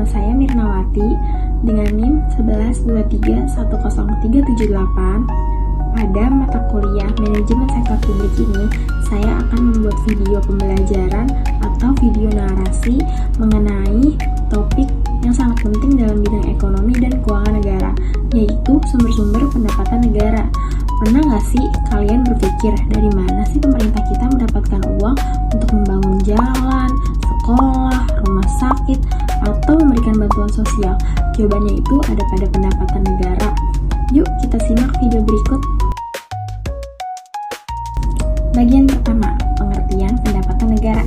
saya Mirnawati dengan NIM 11231038. Pada mata kuliah Manajemen Sektor Publik ini, saya akan membuat video pembelajaran atau video narasi mengenai topik yang sangat penting dalam bidang ekonomi dan keuangan negara, yaitu sumber-sumber pendapatan negara. Pernah nggak sih kalian berpikir dari mana sih pemerintah kita mendapatkan uang untuk membangun jalan, sekolah, rumah sakit, atau memberikan bantuan sosial? Jawabannya itu ada pada pendapatan negara. Yuk kita simak video berikut. Bagian pertama, pengertian pendapatan negara.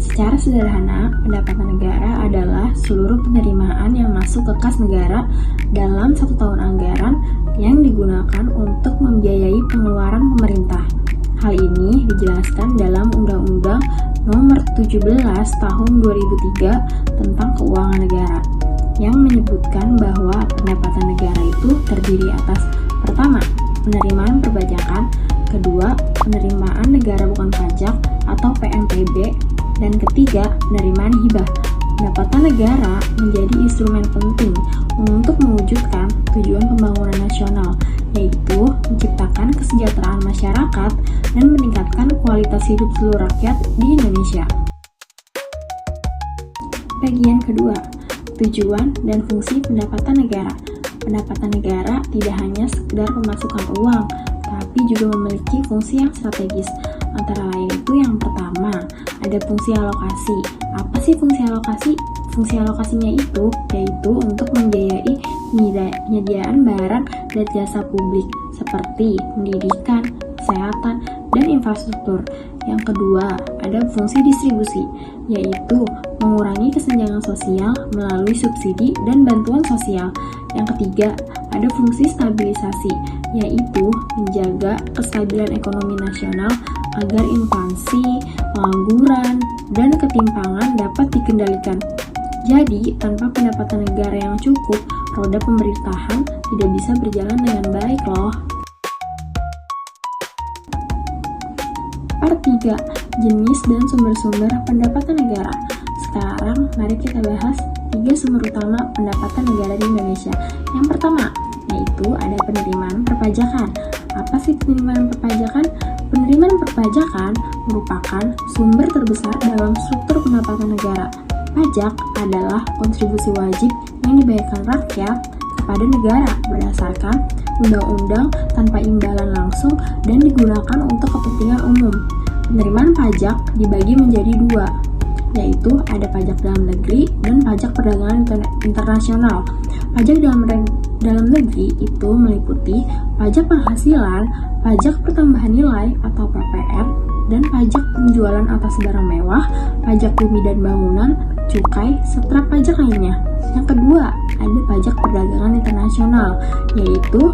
Secara sederhana, pendapatan negara adalah seluruh penerimaan yang masuk ke kas negara dalam satu tahun anggaran yang digunakan untuk membiayai pengeluaran pemerintah. Hal ini dijelaskan dalam Undang-Undang Nomor 17 Tahun 2003 tentang Keuangan Negara, yang menyebutkan bahwa pendapatan negara itu terdiri atas: pertama, penerimaan perpajakan; kedua, penerimaan negara bukan pajak atau PNPB; dan ketiga, penerimaan hibah. Pendapatan negara menjadi instrumen penting untuk mewujudkan tujuan pembangunan nasional, yaitu menciptakan kesejahteraan masyarakat dan meningkatkan kualitas hidup seluruh rakyat di Indonesia. Bagian kedua, tujuan dan fungsi pendapatan negara. Pendapatan negara tidak hanya sekedar pemasukan uang, tapi juga memiliki fungsi yang strategis. Antara lain itu yang pertama, ada fungsi alokasi. Apa sih fungsi alokasi? Fungsi alokasinya itu yaitu untuk membiayai penyediaan barang dan jasa publik seperti pendidikan, kesehatan, dan infrastruktur. Yang kedua, ada fungsi distribusi, yaitu mengurangi kesenjangan sosial melalui subsidi dan bantuan sosial. Yang ketiga, ada fungsi stabilisasi, yaitu menjaga kestabilan ekonomi nasional agar inflasi, pengangguran, dan ketimpangan dapat dikendalikan. Jadi, tanpa pendapatan negara yang cukup, roda pemerintahan tidak bisa berjalan dengan baik loh. Part 3, jenis dan sumber-sumber pendapatan negara. Sekarang, mari kita bahas 3 sumber utama pendapatan negara di Indonesia. Yang pertama, yaitu ada penerimaan perpajakan. Apa sih penerimaan perpajakan? Penerimaan perpajakan merupakan sumber terbesar dalam struktur pendapatan negara. Pajak adalah kontribusi wajib yang dibayarkan rakyat kepada negara berdasarkan undang-undang tanpa imbalan langsung dan digunakan untuk kepentingan umum. Penerimaan pajak dibagi menjadi 2, yaitu ada pajak dalam negeri dan pajak perdagangan internasional. Pajak dalam negeri itu meliputi pajak penghasilan, pajak pertambahan nilai atau PPN, dan pajak penjualan atas barang mewah, pajak bumi dan bangunan, cukai, serta pajak lainnya. Yang kedua, ada pajak perdagangan internasional, yaitu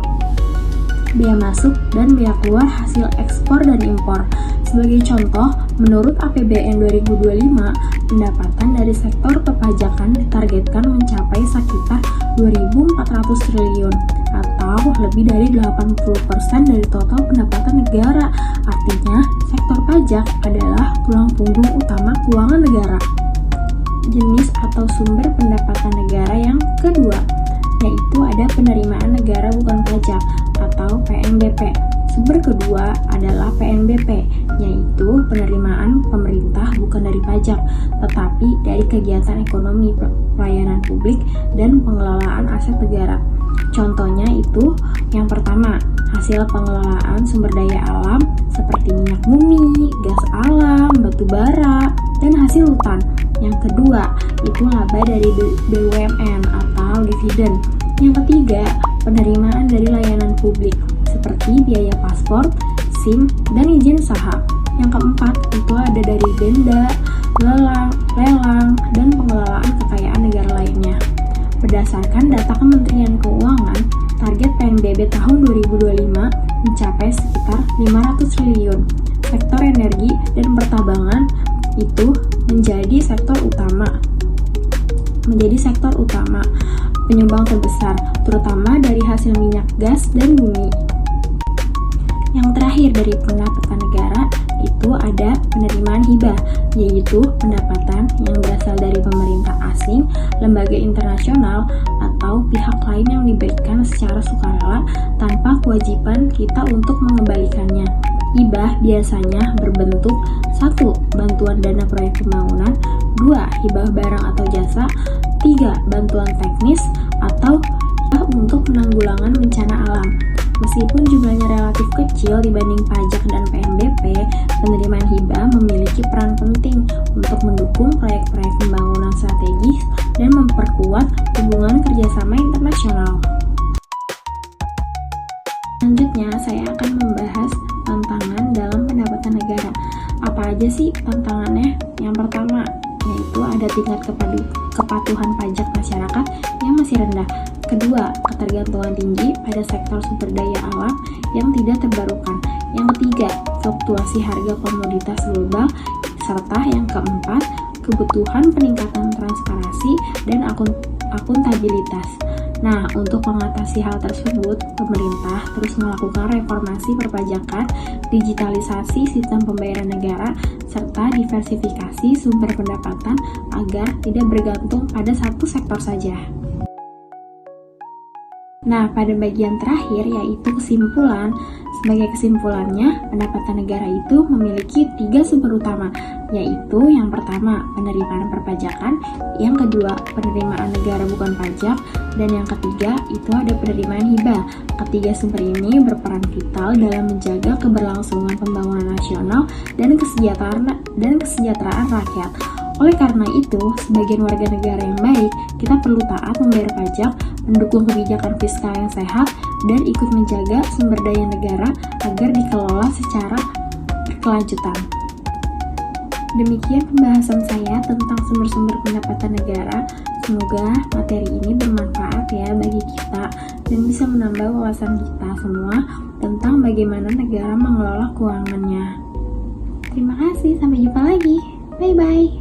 bea masuk dan bea keluar hasil ekspor dan impor. Sebagai contoh, menurut APBN 2025, pendapatan dari sektor perpajakan ditargetkan mencapai sekitar 2.400 triliun atau lebih dari 80% dari total pendapatan negara. Artinya, sektor pajak adalah tulang punggung utama keuangan negara. Jenis atau sumber pendapatan negara yang kedua, yaitu ada penerimaan negara bukan pajak atau PNBP. Sumber kedua adalah PNBP, yaitu penerimaan pemerintah bukan dari pajak, tetapi dari kegiatan ekonomi, pelayanan publik, dan pengelolaan aset negara. Contohnya itu yang pertama, hasil pengelolaan sumber daya alam seperti minyak bumi, gas alam, batu bara, dan hasil hutan. Yang kedua, itu laba dari BUMN atau dividen. Yang ketiga, penerimaan dari layanan publik seperti biaya paspor, SIM, dan izin usaha. Yang keempat, itu ada dari denda, lelang, dan pengelolaan kekayaan negara lainnya. Berdasarkan data Kementerian Keuangan, target PNBP tahun 2025 mencapai sekitar 500 triliun. Sektor energi dan pertambangan itu menjadi sektor utama penyumbang terbesar, terutama dari hasil minyak, gas, dan bumi. Yang terakhir dari pendapatan negara itu ada penerimaan hibah, yaitu pendapatan yang berasal dari pemerintah asing, lembaga internasional, atau pihak lain yang diberikan secara sukarela tanpa kewajiban kita untuk mengembalikannya. Hibah biasanya berbentuk 1. Bantuan dana proyek pembangunan, 2. Hibah barang atau jasa, 3. Bantuan teknis atau untuk penanggulangan bencana alam. Meskipun jumlahnya relatif kecil dibanding pajak dan PNBP, penerimaan hibah memiliki peran penting untuk mendukung proyek-proyek pembangunan strategis dan memperkuat hubungan kerjasama internasional. Selanjutnya, saya akan membahas tantangan dalam pendapatan negara. Apa aja sih tantangannya? Yang pertama, yaitu ada tingkat kepatuhan pajak masyarakat yang masih rendah. Kedua, ketergantungan tinggi pada sektor sumber daya alam yang tidak terbarukan. Yang ketiga, fluktuasi harga komoditas global. Serta yang keempat, kebutuhan peningkatan transparansi dan akuntabilitas. Nah, untuk mengatasi hal tersebut, pemerintah terus melakukan reformasi perpajakan, digitalisasi sistem pembayaran negara, serta diversifikasi sumber pendapatan agar tidak bergantung pada satu sektor saja. Nah, pada bagian terakhir yaitu kesimpulan. Sebagai kesimpulannya, pendapatan negara itu memiliki 3 sumber utama, yaitu yang pertama, penerimaan perpajakan, yang kedua, penerimaan negara bukan pajak, dan yang ketiga, itu ada penerimaan hibah. Ketiga sumber ini berperan vital dalam menjaga keberlangsungan pembangunan nasional dan kesejahteraan rakyat. Oleh karena itu, sebagai warga negara yang baik, kita perlu taat membayar pajak, mendukung kebijakan fiskal yang sehat, dan ikut menjaga sumber daya negara agar dikelola secara berkelanjutan. Demikian pembahasan saya tentang sumber-sumber pendapatan negara. Semoga materi ini bermanfaat ya bagi kita dan bisa menambah wawasan kita semua tentang bagaimana negara mengelola keuangannya. Terima kasih, sampai jumpa lagi. Bye-bye.